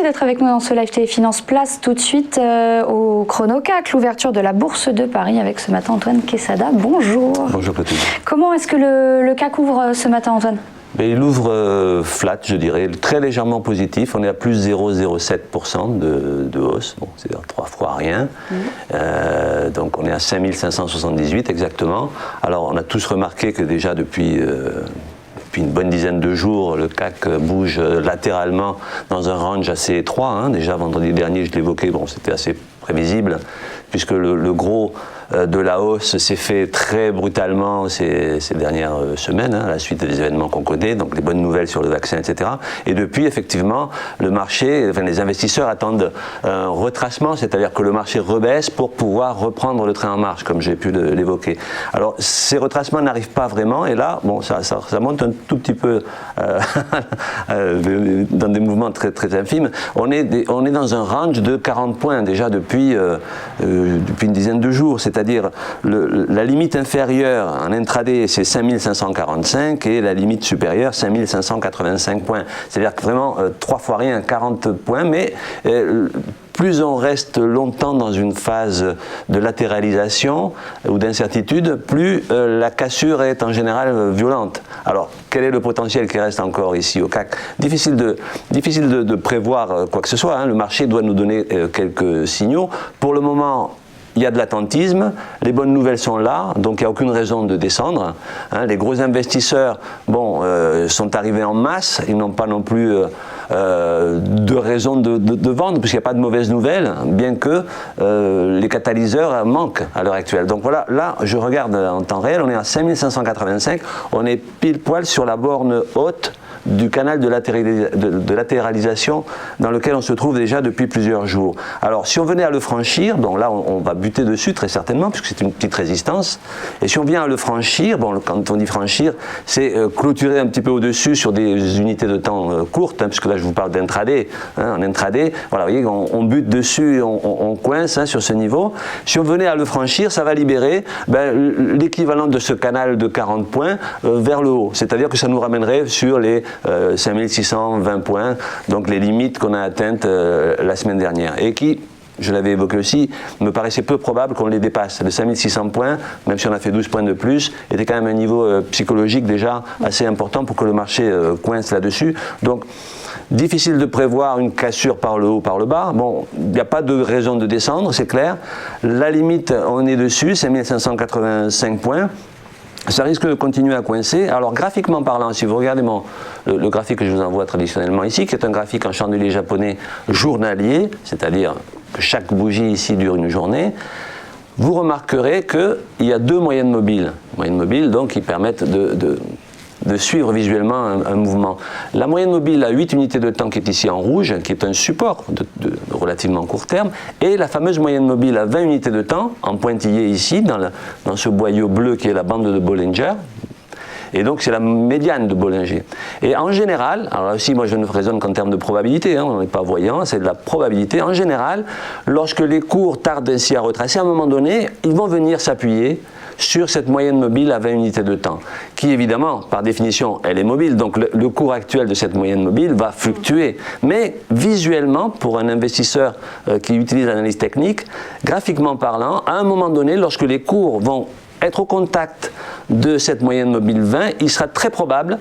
d'être avec nous dans ce live Téléfinance. Place tout de suite au chrono CAC, l'ouverture de la Bourse de Paris avec ce matin Antoine Quesada. Bonjour. Bonjour Clotilde. Comment est-ce que le CAC ouvre ce matin, Antoine? Il ouvre flat, je dirais, très légèrement positif. On est à plus 0,07% de hausse, bon, c'est-à-dire 3 fois rien. Donc on est à 5578 exactement. Alors on a tous remarqué que déjà depuis une bonne dizaine de jours, le CAC bouge latéralement dans un range assez étroit. Déjà vendredi dernier, je l'évoquais, bon, c'était assez prévisible, puisque le gros de la hausse s'est fait très brutalement ces dernières semaines, à la suite des événements qu'on connaît, donc les bonnes nouvelles sur le vaccin, etc. Et depuis, effectivement, le marché, les investisseurs attendent un retracement, c'est-à-dire que le marché rebaisse pour pouvoir reprendre le train en marche, comme j'ai pu l'évoquer. Alors, ces retracements n'arrivent pas vraiment, et là, bon, ça monte un tout petit peu dans des mouvements très, très infimes. On est dans un range de 40 points déjà depuis une dizaine de jours, c'est-à-dire la limite inférieure en intraday c'est 5545 et la limite supérieure 5585 points. C'est-à-dire que vraiment 3 fois rien, 40 points, mais plus on reste longtemps dans une phase de latéralisation ou d'incertitude, plus la cassure est en général violente. Alors, quel est le potentiel qui reste encore ici au CAC? Difficile de prévoir quoi que ce soit, le marché doit nous donner quelques signaux. Pour le moment, il y a de l'attentisme, les bonnes nouvelles sont là, donc il n'y a aucune raison de descendre. Les gros investisseurs sont arrivés en masse, ils n'ont pas non plus de raison de vendre, puisqu'il n'y a pas de mauvaises nouvelles, bien que les catalyseurs manquent à l'heure actuelle. Donc voilà, là je regarde en temps réel, on est à 5585, on est pile poil sur la borne haute du canal de latéralisation dans lequel on se trouve déjà depuis plusieurs jours. Alors si on venait à le franchir, bon là on va buter dessus très certainement puisque c'est une petite résistance, et si on vient à le franchir, bon quand on dit franchir, c'est clôturer un petit peu au-dessus sur des unités de temps courtes, puisque là je vous parle d'intraday, en intraday, voilà, vous voyez on bute dessus, on coince sur ce niveau. Si on venait à le franchir, ça va libérer l'équivalent de ce canal de 40 points vers le haut, c'est-à-dire que ça nous ramènerait sur les 5620 points, donc les limites qu'on a atteintes la semaine dernière et qui, je l'avais évoqué aussi, me paraissait peu probable qu'on les dépasse. Le 5600 points, même si on a fait 12 points de plus, était quand même un niveau psychologique déjà assez important pour que le marché coince là-dessus. Donc, difficile de prévoir une cassure par le haut, par le bas. Bon, il n'y a pas de raison de descendre, c'est clair. La limite, on est dessus, 5585 points. Ça risque de continuer à coincer. Alors graphiquement parlant, si vous regardez le graphique que je vous envoie traditionnellement ici, qui est un graphique en chandelier japonais journalier, c'est-à-dire que chaque bougie ici dure une journée, vous remarquerez qu'il y a 2 moyennes mobiles. Moyennes mobiles donc qui permettent de suivre visuellement un mouvement. La moyenne mobile à 8 unités de temps qui est ici en rouge, qui est un support de relativement court terme, et la fameuse moyenne mobile à 20 unités de temps, en pointillé ici, dans ce boyau bleu qui est la bande de Bollinger. Et donc c'est la médiane de Bollinger. Et en général, alors là aussi moi je ne raisonne qu'en termes de probabilité, on n'est pas voyant, c'est de la probabilité. En général, lorsque les cours tardent ainsi à retracer, à un moment donné, ils vont venir s'appuyer sur cette moyenne mobile à 20 unités de temps, qui évidemment, par définition, elle est mobile, donc le cours actuel de cette moyenne mobile va fluctuer. Mais visuellement, pour un investisseur qui utilise l'analyse technique, graphiquement parlant, à un moment donné, lorsque les cours vont être au contact de cette moyenne mobile 20, il sera très probable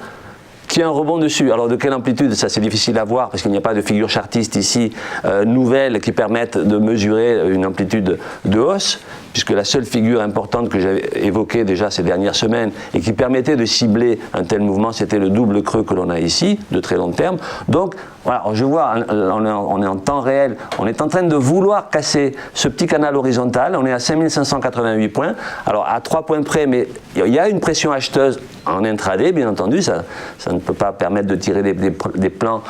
qu'il y ait un rebond dessus. Alors de quelle amplitude, ça c'est difficile à voir parce qu'il n'y a pas de figure chartiste ici nouvelle qui permette de mesurer une amplitude de hausse, puisque la seule figure importante que j'avais évoquée déjà ces dernières semaines et qui permettait de cibler un tel mouvement, c'était le double creux que l'on a ici, de très long terme. Donc voilà, je vois, on est en temps réel, on est en train de vouloir casser ce petit canal horizontal, on est à 5588 points, alors à 3 points près, mais il y a une pression acheteuse en intraday, bien entendu, ça ne peut pas permettre de tirer des plans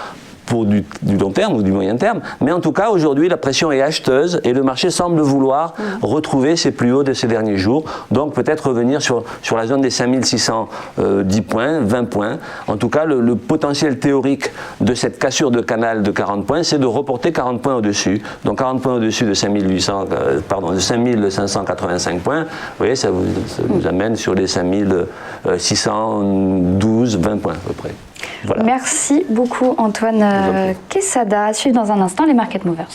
pour du long terme ou du moyen terme, mais en tout cas aujourd'hui la pression est acheteuse et le marché semble vouloir retrouver ses plus hauts de ces derniers jours, donc peut-être revenir sur la zone des 5610 points, 20 points. En tout cas le potentiel théorique de cette cassure de canal de 40 points, c'est de reporter 40 points au-dessus, donc 40 points au-dessus de 5585 points, vous voyez, ça vous amène sur les 5612, 20 points à peu près. Voilà. Merci beaucoup Antoine Quesada. À suivre dans un instant les Market Movers.